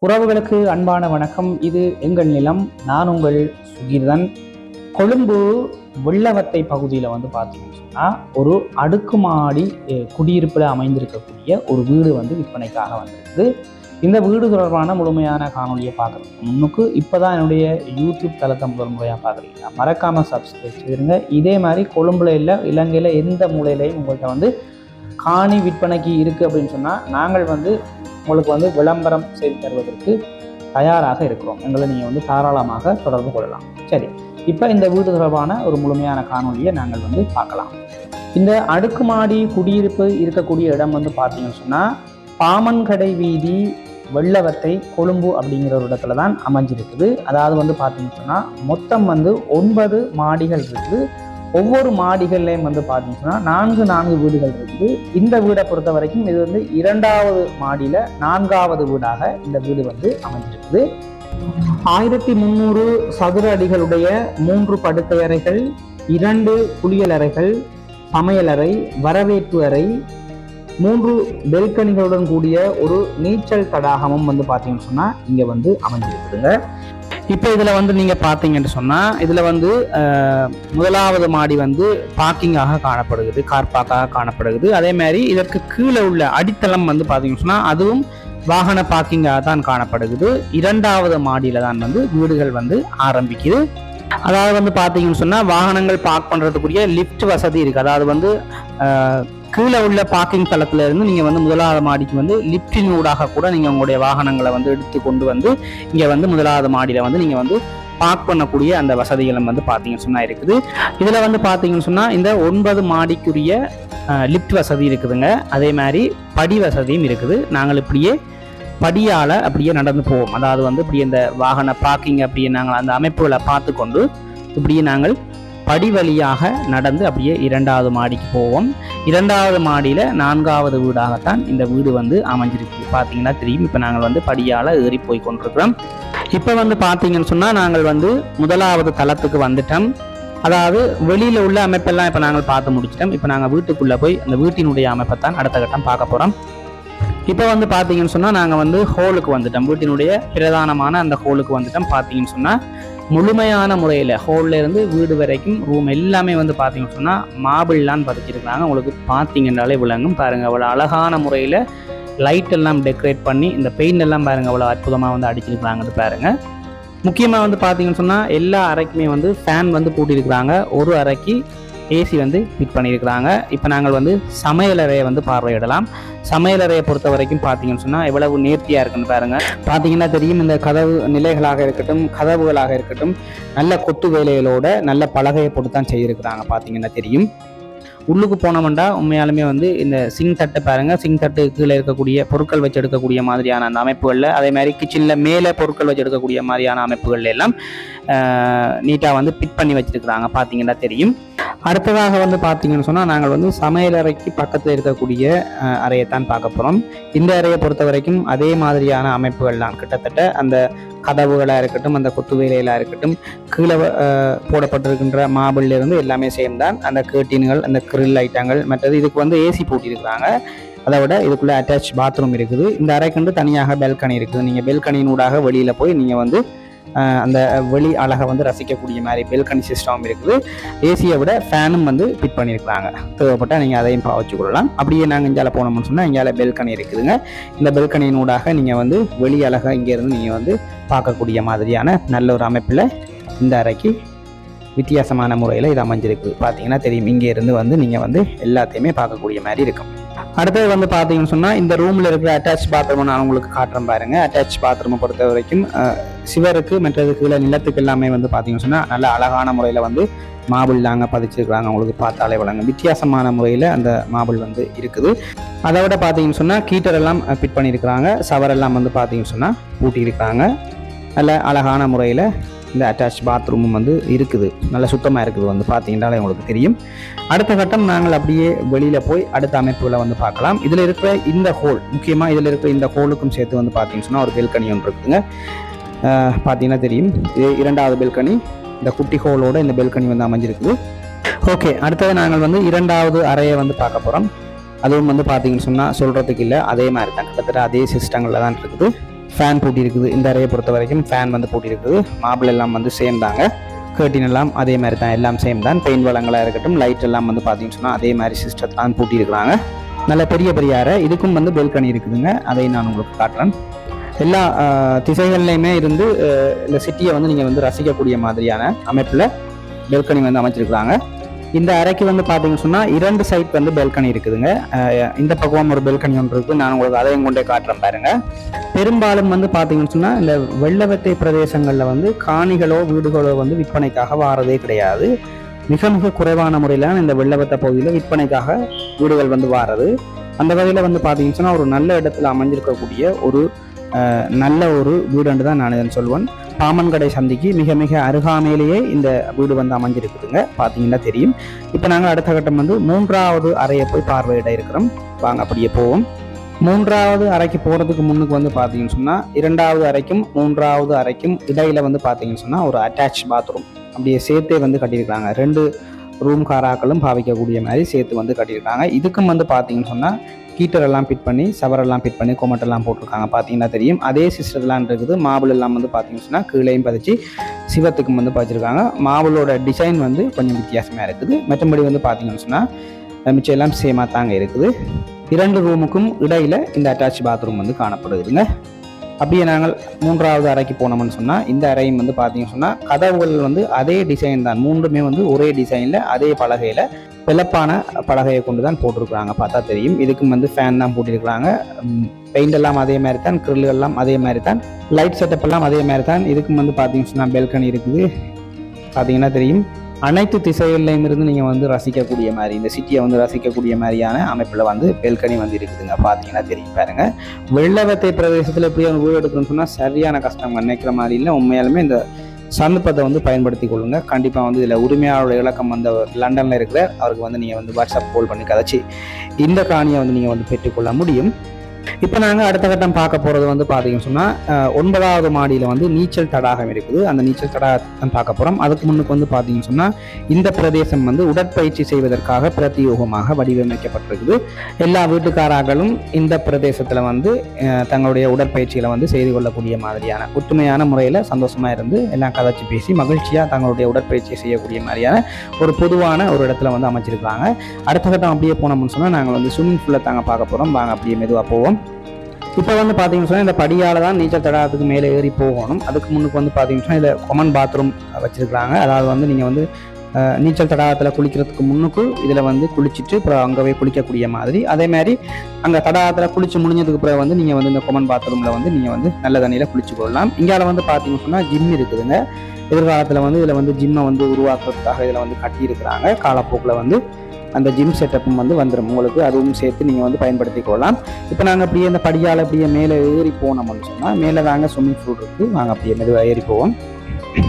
உறவுகளுக்கு அன்பான வணக்கம். இது எங்கள் நிலம். நான் உங்கள் சுகீர்தன். கொழும்பு வெள்ளவத்தை பகுதியில் பார்த்தீங்கன்னு சொன்னால் ஒரு அடுக்குமாடி குடியிருப்பில் அமைந்திருக்கக்கூடிய ஒரு வீடு விற்பனைக்காக வந்திருக்குது. இந்த வீடு தொடர்பான முழுமையான காணொலியை பார்க்குறதுக்கு முன்னுக்கு இப்போ தான் என்னுடைய யூடியூப் தளத்தை முதல் முறையாக பார்க்குறீங்கன்னா மறக்காமல் சப்ஸ்கிரைப் செய்திருங்க. இதே மாதிரி கொழும்புல இல்லை இலங்கையில் எந்த மூலையிலையும் உங்கள்கிட்ட காணி விற்பனைக்கு இருக்குது அப்படின்னு சொன்னால் நாங்கள் உங்களுக்கு விளம்பரம் செய்து தருவதற்கு தயாராக இருக்கிறோம். எங்களை நீங்கள் தாராளமாக தொடர்பு கொள்ளலாம். சரி, இப்போ இந்த வீடு தொடர்பான ஒரு முழுமையான காணொலியை நாங்கள் பார்க்கலாம். இந்த அடுக்குமாடி குடியிருப்பு இருக்கக்கூடிய இடம் பார்த்தீங்கன்னு சொன்னால் பாமன்கடை வீதி வெள்ளவத்தை கொழும்பு அப்படிங்கிற ஒரு இடத்துல தான் அமைஞ்சிருக்குது. அதாவது பார்த்தீங்கன்னு சொன்னால் மொத்தம் 9 மாடிகள் இருக்குது. ஒவ்வொரு மாடிகள்லையும் பார்த்தீங்கன்னா 4 வீடுகள் இருக்குது. இந்த வீடை பொறுத்த வரைக்கும் இது 2வது மாடியில் 4வது வீடாக இந்த வீடு அமைஞ்சிருக்குது. 1300 சதுர அடிகளுடைய 3 படுக்கை அறைகள், 2 குளியலறைகள், சமையலறை, வரவேற்பு அறை, 3 பெல்கனிகளுடன் கூடிய ஒரு நீச்சல் தடாகமும் பார்த்தீங்கன்னு சொன்னால் இங்கே அமைஞ்சிருக்குதுங்க. இப்போ இதில் நீங்கள் பார்த்தீங்கன்னு சொன்னால் இதில் முதலாவது மாடி பார்க்கிங்காக காணப்படுகிறது, கார் பார்க்காக காணப்படுகிறது. அதே மாதிரி இதற்கு கீழே உள்ள அடித்தளம் பார்த்தீங்கன்னு சொன்னால் அதுவும் வாகன பார்க்கிங்காக தான் காணப்படுகிறது. 2வது மாடியில் தான் வீடுகள் ஆரம்பிக்குது. அதாவது பார்த்தீங்கன்னு சொன்னால் வாகனங்கள் பார்க் பண்ணுறதுக்குரிய லிஃப்ட் வசதி இருக்குது. அதாவது கீழே உள்ள பார்க்கிங் தளத்துல இருந்து நீங்கள் முதலாவது மாடிக்கு லிப்டின் ஊடாக கூட நீங்கள் உங்களுடைய வாகனங்களை எடுத்து கொண்டு இங்கே முதலாவது மாடியில் நீங்கள் பார்க் பண்ணக்கூடிய அந்த வசதிகளும் பார்த்தீங்கன்னு சொன்னால் இருக்குது. இதில் பார்த்தீங்கன்னு சொன்னால் இந்த 9 மாடிக்குரிய லிஃப்ட் வசதி இருக்குதுங்க. அதே மாதிரி படி வசதியும் இருக்குது. நாங்கள் இப்படியே படியால் அப்படியே நடந்து போவோம். அதாவது இப்படியே இந்த வாகன பார்க்கிங் அப்படியே நாங்கள் அந்த அமைப்புகளை பார்த்து கொண்டு இப்படியே நாங்கள் படி வழியாக நடந்து அப்படியே 2வது மாடிக்கு போவோம். 2வது மாடியில் 4வது வீடாகத்தான் இந்த வீடு அமைஞ்சிருக்கு. பார்த்தீங்கன்னா தெரியும். இப்போ நாங்கள் படியால் ஏறி போய் கொண்டிருக்கிறோம். இப்போ பார்த்தீங்கன்னு சொன்னால் நாங்கள் முதலாவது தளத்துக்கு வந்துட்டோம். அதாவது வெளியில் உள்ள அமைப்பெல்லாம் இப்போ நாங்கள் பார்த்து முடிச்சிட்டோம். இப்போ நாங்கள் வீட்டுக்குள்ளே போய் அந்த வீட்டினுடைய அமைப்பை தான் அடுத்த கட்டம் பார்க்க போகிறோம். இப்போ பார்த்தீங்கன்னு சொன்னால் நாங்கள் ஹோலுக்கு வந்துட்டோம். வீட்டினுடைய பிரதானமான அந்த ஹோலுக்கு வந்துட்டோம். பார்த்தீங்கன்னு சொன்னால் முழுமையான முறையில் ஹோலில் இருந்து வீடு வரைக்கும் ரூம் எல்லாமே பார்த்தீங்கன்னு சொன்னால் மாபிள்லாம் பதிச்சிருக்கிறாங்க. உங்களுக்கு பார்த்தீங்கன்னாலே விளங்கும். பாருங்கள், அவ்வளோ அழகான முறையில் லைட் எல்லாம் டெக்கரேட் பண்ணி இந்த பெயிண்ட் எல்லாம் பாருங்கள் அவ்வளோ அற்புதமாக அடிச்சிருக்கிறாங்கன்னு பாருங்கள். முக்கியமாக பார்த்தீங்கன்னு சொன்னால் எல்லா அறைக்குமே ஃபேன் பூட்டியிருக்கிறாங்க. ஒரு அறைக்கு ஏசி ஃபிட் பண்ணியிருக்கிறாங்க. இப்போ நாங்கள் சமையலறையை பார்வையிடலாம். சமையலறையை பொறுத்த வரைக்கும் பார்த்தீங்கன்னு சொன்னால் எவ்வளவு நேர்த்தியாக இருக்குன்னு பாருங்கள். பார்த்தீங்கன்னா தெரியும். இந்த கதவு நிலைகளாக இருக்கட்டும், கதவுகளாக இருக்கட்டும், நல்ல கொத்து வேலைகளோட நல்ல பலகையை போட்டு தான் செய்திருக்கிறாங்க. பார்த்தீங்கன்னா தெரியும். உள்ளுக்கு போனோம்னா உண்மையாலுமே இந்த சிங் தட்டை பாருங்கள். சிங் தட்டு கீழே இருக்கக்கூடிய பொருட்கள் வச்சு எடுக்கக்கூடிய மாதிரியான அந்த அமைப்புகளில், அதே மாதிரி கிச்சனில் மேலே பொருட்கள் வச்சு எடுக்கக்கூடிய மாதிரியான அமைப்புகள் எல்லாம் நீட்டாக பிட் பண்ணி வச்சிருக்கிறாங்க. பார்த்தீங்கன்னா தெரியும். அடுத்ததாக பார்த்தீங்கன்னு சொன்னால் நாங்கள் சமையலறைக்கு பக்கத்தில் இருக்கக்கூடிய அறையைத்தான் பார்க்க போகிறோம். இந்த அறையை பொறுத்த வரைக்கும் அதே மாதிரியான அமைப்புகள் தான். கிட்டத்தட்ட அந்த கதவுகளாக இருக்கட்டும், அந்த கொத்து வேலைகளாக இருக்கட்டும், கீழே போடப்பட்டிருக்கின்ற மாபிள்ல இருந்து எல்லாமே சேம் தான். அந்த கேர்டின்கள், அந்த கிரில் ஐட்டங்கள், மற்றது இதுக்கு ஏசி போட்டிருக்கிறாங்க. அதை விட இதுக்குள்ளே அட்டாச் பாத்ரூம் இருக்குது. இந்த அறைக்கு தனியாக பெல்கனி இருக்குது. நீங்கள் பெல்கனியினூடாக வெளியில் போய் நீங்கள் அந்த வெளி அழகை ரசிக்கக்கூடிய மாதிரி பெல்கனி சிஸ்டம் இருக்குது. ஏசியை விட ஃபேனும் ஃபிட் பண்ணியிருக்கிறாங்க. தேவைப்பட்டால் நீங்கள் அதையும் வச்சு கொள்ளலாம். அப்படியே நாங்கள் இங்கால போனோம்னு சொன்னால் இங்கால பெல்கனி இருக்குதுங்க. இந்த பெல்கனியினூடாக நீங்கள் வெளி அழகை இங்கேருந்து நீங்கள் பார்க்கக்கூடிய மாதிரியான நல்ல ஒரு அமைப்பில் இந்த அறைக்கு வித்தியாசமான முறையில் இது அமைஞ்சிருக்கு. பார்த்தீங்கன்னா தெரியும். இங்கே இருந்து நீங்கள் எல்லாத்தையுமே பார்க்கக்கூடிய மாதிரி இருக்கும். அடுத்தது பார்த்தீங்கன்னு சொன்னால் இந்த ரூமில் இருக்கிற அட்டாச் பாத்ரூம் நான் உங்களுக்கு காட்டுறேன் பாருங்க. அட்டாச் பாத்ரூமை பொறுத்த வரைக்கும் சிவருக்கு மற்றது கீழே நிலத்துக்கு எல்லாமே பார்த்தீங்கன்னு சொன்னால் நல்ல அழகான முறையில் மாபிள் தாங்க பதிச்சிருக்கிறாங்க. உங்களுக்கு பார்த்தாலே வழங்க வித்தியாசமான முறையில் அந்த மாபிள் இருக்குது. அதை விட பார்த்தீங்கன்னு சொன்னால் கீட்டர் எல்லாம் ஃபிட் பண்ணியிருக்கிறாங்க. சவரெல்லாம் பார்த்தீங்கன்னு சொன்னால் பூட்டியிருக்கிறாங்க. நல்ல அழகான முறையில் இந்த அட்டாச் பாத்ரூமும் இருக்குது. நல்ல சுத்தமாக இருக்குது. பார்த்தீங்கன்னாலே உங்களுக்கு தெரியும். அடுத்த கட்டம் நாங்கள் அப்படியே வெளியில் போய் அடுத்த அமைப்புகளை பார்க்கலாம். இதில் இருக்கிற இந்த ஹோல், முக்கியமாக இதில் இருக்கிற இந்த ஹோலுக்கும் சேர்த்து பார்த்தீங்கன்னு சொன்னால் ஒரு பெல்கனி ஒன்று இருக்குதுங்க. பார்த்தீங்கன்னா தெரியும். இது 2வது பெல்கனி. இந்த குட்டி ஹோலோட இந்த பெல்கனி அமைஞ்சிருக்குது. ஓகே, அடுத்தது நாங்கள் 2வது அறையை பார்க்க போகிறோம். அதுவும் பார்த்தீங்கன்னு சொன்னால் சொல்கிறதுக்கு இல்லை, அதே மாதிரி தான் கிட்டத்தட்ட அதே சிஸ்டங்களில் தான் இருக்குது. ஃபேன் பூட்டி இருக்குது. இந்த அறையை பொறுத்த வரைக்கும் ஃபேன் வந்து பூட்டி இருக்குது. மார்பிள் எல்லாம் வந்து சேம் தாங்க. கர்டின் எல்லாம் அதே மாதிரி தான், எல்லாம் சேம் தான். பெயிண்ட் வளங்களாக இருக்கட்டும், லைட் எல்லாம் வந்து பார்த்தீங்கன்னு சொன்னால் அதே மாதிரி சிஸ்டத்தான் பூட்டி இருக்கிறாங்க. நல்ல பெரிய பெரிய அறை. இதுக்கும் வந்து பெல்கனி இருக்குதுங்க. அதை நான் உங்களுக்கு காட்டுறேன். எல்லா திசைகள்லையுமே இருந்து இந்த சிட்டியை வந்து நீங்கள் வந்து ரசிக்கக்கூடிய மாதிரியான அமைப்பில் பெல்கனி வந்து அமைச்சிருக்கிறாங்க. இந்த அறைக்கு வந்து பார்த்தீங்கன்னு சொன்னால் 2 சைட் வந்து பெல்கனி இருக்குதுங்க. இந்த பக்கம் ஒரு பெல்கனி ஒன்று இருக்குது. நான் உங்களுக்கு அதையும் கொண்டே காட்டுறேன் பாருங்க. பெரும்பாலும் வந்து பார்த்தீங்கன்னு சொன்னால் இந்த வெள்ளவத்தை பிரதேசங்களில் வந்து காணிகளோ வீடுகளோ வந்து விற்பனைக்காக வாரதே கிடையாது. மிக மிக குறைவான முறையில் இந்த வெள்ளவத்தை பகுதியில் விற்பனைக்காக வீடுகள் வந்து வாரது. அந்த வகையில் வந்து பார்த்தீங்கன்னு சொன்னால் ஒரு நல்ல இடத்துல அமைஞ்சிருக்கக்கூடிய ஒரு நல்ல ஒரு வீடுன்னு தான் நான் இதன் சொல்வேன். பாமன்கடை சந்திக்கு மிக மிக அருகாமையிலேயே இந்த வீடு வந்து அமைஞ்சிருக்குதுங்க. பார்த்தீங்கன்னா தெரியும். இப்போ நாங்கள் அடுத்த கட்டம் வந்து 3வது அறையை போய் பார்வையிட இருக்கிறோம். வாங்க அப்படியே போவோம். 3வது அறைக்கு போகிறதுக்கு முன்னுக்கு வந்து பார்த்தீங்கன்னு சொன்னால் 2வது அறைக்கும் 3வது அறைக்கும் இடையில வந்து பார்த்தீங்கன்னு சொன்னால் ஒரு அட்டாச் பாத்ரூம் அப்படியே சேர்த்தே வந்து கட்டியிருக்காங்க. 2 ரூம் காராக்களும் பாவிக்கக்கூடிய மாதிரி சேர்த்து வந்து கட்டியிருக்காங்க. இதுக்கும் வந்து பார்த்தீங்கன்னு சொன்னால் ஹீட்டர் எல்லாம் ஃபிட் பண்ணி, சவரெல்லாம் ஃபிட் பண்ணி, கொமட்டெல்லாம் போட்டிருக்காங்க. பார்த்தீங்கன்னா தெரியும். அதே சிஸ்டர்லாம் இருக்குது. மார்பிள் எல்லாம் வந்து பார்த்தீங்கன்னு சொன்னால் கீழையும் பதிச்சு சிவத்துக்கும் வந்து பதிச்சிருக்காங்க. மார்பிளோட டிசைன் வந்து கொஞ்சம் வித்தியாசமாக இருக்குது. மற்றபடி வந்து பார்த்தீங்கன்னு சொன்னால் மிச்சம் எல்லாம் சேமாக தாங்க இருக்குது. 2 ரூமுக்கும் இடையில இந்த அட்டாச் பாத்ரூம் வந்து காணப்படுதுங்க. அப்படியே நாங்கள் 3வது அறைக்கு போனோம்னு சொன்னால் இந்த அறையும் வந்து பார்த்தீங்கன்னு சொன்னால் கதவுகள் வந்து அதே டிசைன் தான். 3மே வந்து ஒரே டிசைனில் அதே பலகையில் வெள்ளப்பான பலகையை கொண்டு தான் போட்டிருக்கிறாங்க. பார்த்தா தெரியும். இதுக்கும் வந்து ஃபேன் தான் போட்டிருக்கிறாங்க. பெயிண்ட் எல்லாம் அதே மாதிரி தான், கிரில் எல்லாம் அதே மாதிரி தான், லைட் செட்டப் எல்லாம் அதே மாதிரி தான். இதுக்கும் வந்து பார்த்தீங்கன்னு சொன்னால் பெல்கனி இருக்குது. பார்த்தீங்கன்னா தெரியும். அனைத்து திசைகளிலையும் இருந்து நீங்கள் வந்து ரசிக்கக்கூடிய மாதிரி, இந்த சிட்டியை வந்து ரசிக்கக்கூடிய மாதிரியான அமைப்பில் வந்து பெல்கனி வந்து இருக்குதுங்க. பார்த்தீங்கன்னா தெரியும் பாருங்க. வெள்ளவத்தை பிரதேசத்தில் எப்படி ஒரு வீடு எடுக்கணும்னு சொன்னால் சரியான கஷ்டம். நினைக்கிற மாதிரி இல்லை. உண்மையாலுமே இந்த சந்தர்ப்பத்தை வந்து பயன்படுத்தி கொள்ளுங்க. கண்டிப்பாக வந்து இதில் உரிமையாளரோட இலக்கம் வந்து லண்டனில் இருக்கிற அவருக்கு வந்து நீங்கள் வந்து வாட்ஸ்அப் கால் பண்ணி கதைச்சி இந்த காணியை வந்து நீங்கள் வந்து பெற்றுக்கொள்ள முடியும். இப்போ நாங்கள் அடுத்த கட்டம் பார்க்க போகிறது வந்து பார்த்தீங்கன்னு சொன்னால் 9வது மாடியில் வந்து நீச்சல் தடாகம் இருக்குது. அந்த நீச்சல் தடாகத்தை பார்க்க போகிறோம். அதுக்கு முன்னுக்கு வந்து பார்த்தீங்கன்னு சொன்னால் இந்த பிரதேசம் வந்து உடற்பயிற்சி செய்வதற்காக பிரத்யேகமாக வடிவமைக்கப்பட்டிருக்குது. எல்லா வீட்டுக்காரர்களும் இந்த பிரதேசத்தில் வந்து தங்களுடைய உடற்பயிற்சிகளை வந்து செய்து கொள்ளக்கூடிய மாதிரியான ஒற்றுமையான முறையில் சந்தோஷமாக இருந்து எல்லாம் கதைச்சி பேசி மகிழ்ச்சியாக தங்களுடைய உடற்பயிற்சியை செய்யக்கூடிய மாதிரியான ஒரு பொதுவான ஒரு இடத்துல வந்து அமைச்சிருக்காங்க. அடுத்த கட்டம் அப்படியே போனோம்னு சொன்னால் நாங்கள் வந்து ஸ்விம்மிங் பூலில் தாங்க பார்க்க போகிறோம். வாங்க அப்படியே மெதுவாக போவோம். இப்போ வந்து பார்த்தீங்கன்னு சொன்னால் இந்த படியால் தான் நீச்சல் தடாகத்துக்கு மேலே ஏறி போகணும். அதுக்கு முன்னுக்கு வந்து பார்த்தீங்கன்னு சொன்னால் இதில் கொமன் பாத்ரூம் வச்சுருக்காங்க. அதாவது வந்து நீங்கள் வந்து நீச்சல் தடாகத்தில் குளிக்கிறதுக்கு முன்னுக்கு இதில் வந்து குளிச்சுட்டு அப்புறம் அங்கே குளிக்கக்கூடிய மாதிரி, அதே மாதிரி அங்கே தடாகத்தில் குளிச்சு முடிஞ்சதுக்கு பிறகு வந்து நீங்கள் வந்து இந்த கொமன் பாத்ரூமில் வந்து நீங்கள் வந்து நல்ல தண்ணியில் குளிச்சு கொள்ளலாம். இங்கால வந்து பார்த்தீங்கன்னு சொன்னால் ஜிம் இருக்குதுங்க. எதிர்காலத்தில் வந்து இதில் வந்து ஜிம்மை வந்து உருவாக்குறதுக்காக இதில் வந்து கட்டியிருக்கிறாங்க. காலப்போக்கில் வந்து அந்த ஜிம் செட்டப்பும் வந்து வந்துடும் உங்களுக்கு. அதுவும் சேர்த்து நீங்கள் வந்து பயன்படுத்தி கொள்ளலாம். இப்போ நாங்கள் அப்படியே இந்த படியால் அப்படியே மேலே ஏறி போனோம்னு சொன்னால் மேலே தாங்க ஸ்விம்மிங் பூல் இருக்குது. நாங்கள் அப்படியே மெதுவாக ஏறி போவோம்.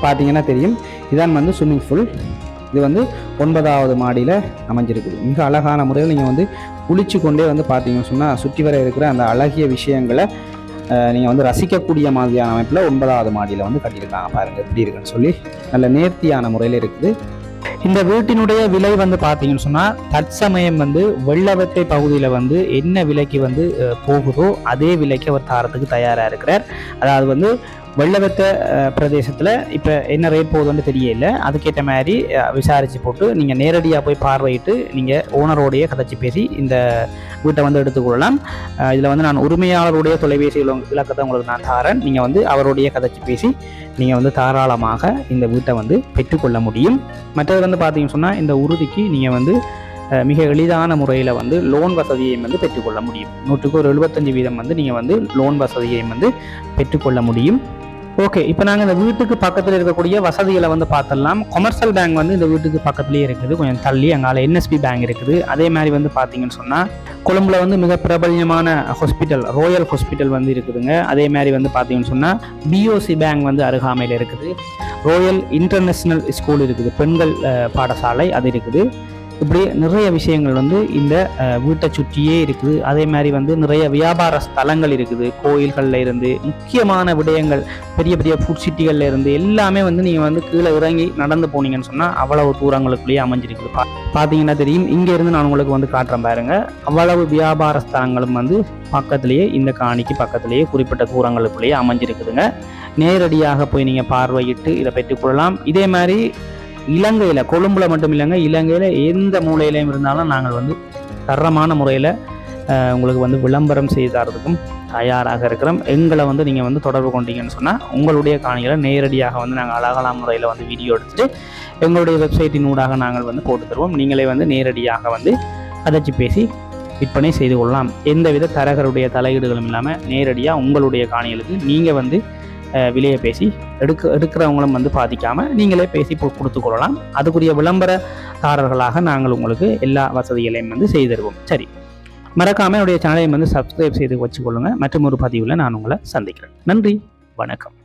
பார்த்தீங்கன்னா தெரியும். இதான் வந்து ஸ்விம்மிங் பூல். இது வந்து 9வது மாடியில் அமைஞ்சிருக்குது. மிக அழகான முறையில் நீங்கள் வந்து குளிச்சு கொண்டே வந்து பார்த்தீங்கன்னு சொன்னால் சுற்றி வர இருக்கிற அந்த அழகிய விஷயங்களை நீங்கள் வந்து ரசிக்கக்கூடிய மாதிரியான அமைப்பில் 9வது மாடியில் வந்து கட்டியிருக்காங்க. பாருங்கள் எப்படி இருக்குன்னு சொல்லி நல்ல நேர்த்தியான முறையில் இருக்குது. இந்த வீட்டினுடைய விலை வந்து பார்த்தீங்கன்னு சொன்னால் தற்சமயம் வந்து வெள்ளவத்தை பகுதியில் வந்து என்ன விலைக்கு வந்து போகுதோ அதே விலைக்கு அவர் தாரத்துக்கு தயாராக இருக்கிறார். அதாவது வந்து வெள்ளவத்த பிரதேசத்தில் இப்போ என்ன ரேட் போகுதுன்னு தெரியல. அதுக்கேற்ற மாதிரி விசாரித்து போட்டு நீங்கள் நேரடியாக போய் பார்வையிட்டு நீங்கள் ஓனரோடைய கதைச்சி பேசி இந்த வீட்டை வந்து எடுத்துக்கொள்ளலாம். இதில் வந்து நான் உரிமையாளருடைய தொலைபேசி இலக்கத்தை உங்களுக்கு நான் தாரேன். நீங்கள் வந்து அவருடைய கதைச்சி பேசி நீங்கள் வந்து தாராளமாக இந்த வீட்டை வந்து பெற்றுக்கொள்ள முடியும். மற்றது வந்து பார்த்தீங்கன்னு சொன்னால் இந்த உறுதிக்கு நீங்கள் வந்து மிக எளிதான முறையில் வந்து லோன் வசதியையும் வந்து பெற்றுக்கொள்ள முடியும். 100க்கு ஒரு 75% வந்து நீங்கள் வந்து லோன் வசதியையும் வந்து பெற்றுக்கொள்ள முடியும். ஓகே, இப்போ நாங்கள் இந்த வீட்டுக்கு பக்கத்தில் இருக்கக்கூடிய வசதிகளை வந்து பார்த்துடலாம். கொமர்ஷியல் பேங்க் வந்து இந்த வீட்டுக்கு பக்கத்துலேயே இருக்குது, கொஞ்சம் தள்ளி. அங்கால என்எஸ்பி பேங்க் இருக்குது. அதே மாதிரி வந்து பார்த்தீங்கன்னு சொன்னால் கொழும்புல வந்து மிக பிரபல்யமான ஹாஸ்பிட்டல் ரோயல் ஹாஸ்பிட்டல் வந்து இருக்குதுங்க. அதே மாதிரி வந்து பார்த்தீங்கன்னு சொன்னால் பிஓசி பேங்க் வந்து அருகாமையில் இருக்குது. ரோயல் இன்டர்நேஷ்னல் ஸ்கூல் இருக்குது, பெண்கள் பாடசாலை அது இருக்குது. இப்படி நிறைய விஷயங்கள் வந்து இந்த வீட்டை சுற்றியே இருக்குது. அதே மாதிரி வந்து நிறைய வியாபார ஸ்தலங்கள் இருக்குது. கோயில்களில் இருந்து முக்கியமான விடயங்கள், பெரிய பெரிய ஃபுட் சிட்டிகளில் இருந்து எல்லாமே வந்து நீங்கள் வந்து கீழே இறங்கி நடந்து போனீங்கன்னு சொன்னால் அவ்வளவு தூரங்களுக்குள்ளேயே அமைஞ்சிருக்குது. பார்த்தீங்கன்னா தெரியும். இங்கே இருந்து நான் உங்களுக்கு வந்து காட்டுறேன் பாருங்க. அவ்வளவு வியாபார ஸ்தலங்களும் வந்து பக்கத்திலேயே, இந்த காணிக்கு பக்கத்திலேயே குறிப்பிட்ட தூரங்களுக்குள்ளேயே அமைஞ்சிருக்குதுங்க. நேரடியாக போய் நீங்கள் பார்வையிட்டு இதை பெற்றுக்கொள்ளலாம். இதே மாதிரி இலங்கையில், கொழும்புல மட்டும் இல்லைங்க, இலங்கையில் எந்த மூலையிலையும் இருந்தாலும் நாங்கள் வந்து தரமான முறையில் உங்களுக்கு வந்து விளம்பரம் செய்து தரதுக்கும் தயாராக இருக்கிறோம். எங்களை வந்து நீங்கள் வந்து தொடர்பு கொண்டீங்கன்னு சொன்னால் உங்களுடைய காணிகளை நேரடியாக வந்து நாங்கள் அழகான முறையில் வந்து வீடியோ எடுத்துகிட்டு எங்களுடைய வெப்சைட்டின் ஊடாக நாங்கள் வந்து போட்டு தருவோம். நீங்களே வந்து நேரடியாக வந்து கதைச்சி பேசி விற்பனை செய்து கொள்ளலாம். எந்தவித தரகருடைய தலையீடுகளும் இல்லாமல் நேரடியாக உங்களுடைய காணிகளுக்கு நீங்கள் வந்து விலையை பேசி எடுக்கிறவங்களும் வந்து பாதிக்காமல் நீங்களே பேசி கொடுத்து கொள்ளலாம். அதுக்குரிய விளம்பரதாரர்களாக நாங்கள் உங்களுக்கு எல்லா வசதிகளையும் வந்து செய்து தருவோம். சரி, மறக்காமல் என்னுடைய சேனலையும் வந்து சப்ஸ்கிரைப் செய்து வச்சுக்கொள்ளுங்க. மற்றும் ஒரு பதிவில் நான் உங்களை சந்திக்கிறேன். நன்றி, வணக்கம்.